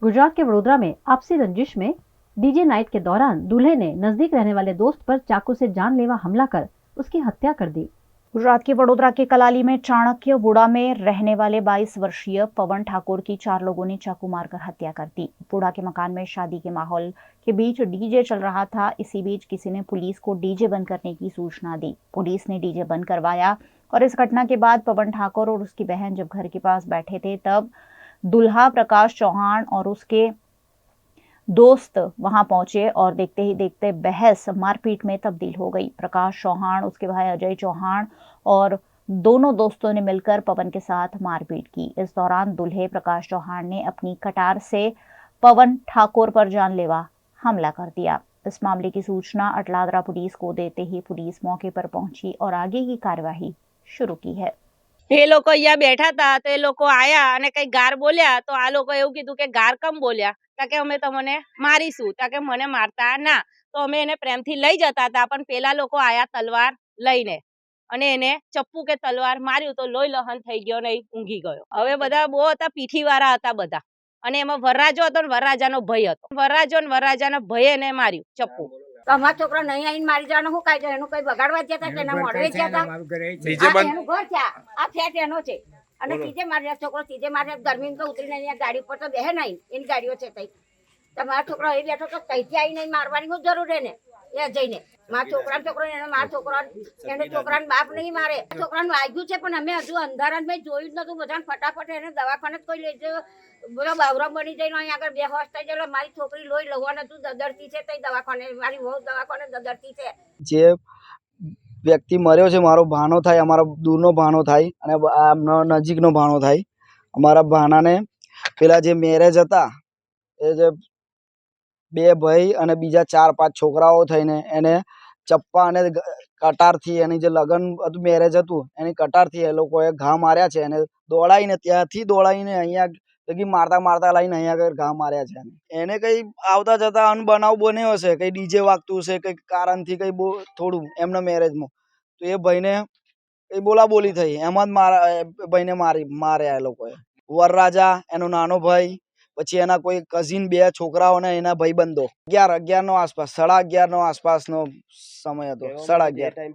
गुजरात के वडोदरा में आपसी रंजिश में डीजे नाइट के दौरान दूल्हे ने नजदीक रहने वाले दोस्त पर चाकू से जानलेवा हमला कर उसकी हत्या कर दी। गुजरात के वडोदरा के कलाली में चाणक्यपुरा में रहने वाले 22 वर्षीय पवन ठाकुर की 4 लोगों ने चाकू मारकर हत्या कर दी। पुड़ा के मकान में शादी के माहौल के बीच डीजे चल रहा था। इसी बीच किसी ने पुलिस को डीजे बंद करने की सूचना दी। पुलिस ने डीजे बंद करवाया और इस घटना के बाद पवन ठाकुर और उसकी बहन जब घर के पास बैठे थे तब दुल्हा प्रकाश चौहान और उसके दोस्त वहां पहुंचे और देखते ही देखते बहस मारपीट में तब्दील हो गई। प्रकाश चौहान, उसके भाई अजय चौहान और दोनों दोस्तों ने मिलकर पवन के साथ मारपीट की। इस दौरान दूल्हे प्रकाश चौहान ने अपनी कटार से पवन ठाकुर पर जानलेवा हमला कर दिया। इस मामले की सूचना अटलादरा पुलिस को देते ही पुलिस मौके पर पहुंची और आगे की कार्यवाही शुरू की है। એ લોકો અહીંયા બેઠા હતા તો એ લોકો આયા અને કઈ ગાર બોલ્યા તો આ લોકો એવું કીધું કે ગાર કેમ બોલ્યા કે અમે તમને મારીશું કે મને મારતા ના તો અમે એને પ્રેમથી લઈ જતા હતા પણ પેલા લોકો આયા તલવાર લઈને અને એને ચપ્પુ કે તલવાર માર્યું તો લોહી લહન થઈ ગયો ને ઊંઘી ગયો। હવે બધા બહુ હતા, પીઠીવાળા હતા બધા અને એમાં વરરાજો હતો ને વરરાજાનો ભય હતો। વરરાજો ને વરરાજાના ભય એને માર્યું ચપ્પુ। અમારા છોકરા નહીં આવીને મારી જવાનો શું કાયદો? એનું કઈ બગાડવા જતા કે એના મોડવે જતા? એનું ઘર છે, આ ફ્લેટ એનો છે અને સીધે મારે છોકરો સીધે મારે ગરમી તો ઉતરીને અહીંયા ગાડી ઉપર તો બેહે નહીં, એની ગાડીઓ છે તઈ તમારા છોકરો અહીં બેઠો તો તઈથી આવીને મારવાની શું જરૂર એને? એ જઈને મારા છોકરો એને મારા છોકરા એને છોકરાને બાપ નહીં મારે। છોકરાને વાગ્યું છે પણ અમે હજુ અંધારામાં મેં જોયું જ નતું। બધાને ફટાફટ એને દવાખાને જ કોઈ લઈ જયો, બોલો બાવરા બની જઈને અહીંયા આગળ બેહોશ થઈ ગયેલો। મારી છોકરી લોહી લહવા નતું દદરતી છે તઈ દવાખાને, મારી વહુ દવાખાને દદરતી છે। જે વ્યક્તિ મર્યો છે મારો ભાણો થાય, અમારો દૂરનો ભાણો થાય અને આમનો નજીકનો ભાણો થાય। અમારા ભાણાને પેલા જે મેરેજ હતા એ જે 2 ભાઈ અને બીજા 4-5 છોકરાઓ થઈને એને ચપ્પા અને કટારથી એની જે લગન હતું, મેરેજ હતું, એની કટારથી એ લોકોએ ઘા માર્યા છે। એને દોડાઈને ત્યાંથી દોડાઈને અહીંયા લગી મારતા મારતા લઈને અહીંયા આગળ ઘા માર્યા છે। એને કઈ આવતા જતા અનબનાવ બન્યો હશે, કઈ ડીજે વાગતું હશે, કઈ કારણથી કઈ થોડું એમના મેરેજમાં તો એ ભાઈને કઈ બોલાબોલી થઈ, એમાં જ ભાઈને માર્યા એ લોકોએ। વરરાજા, એનો નાનો ભાઈ, પછી એના કોઈ કઝિન 2 છોકરાઓ ને એના ભાઈબંધો। 11 નો આસપાસ, 11:30 નો આસપાસનો સમય હતો, 11:30।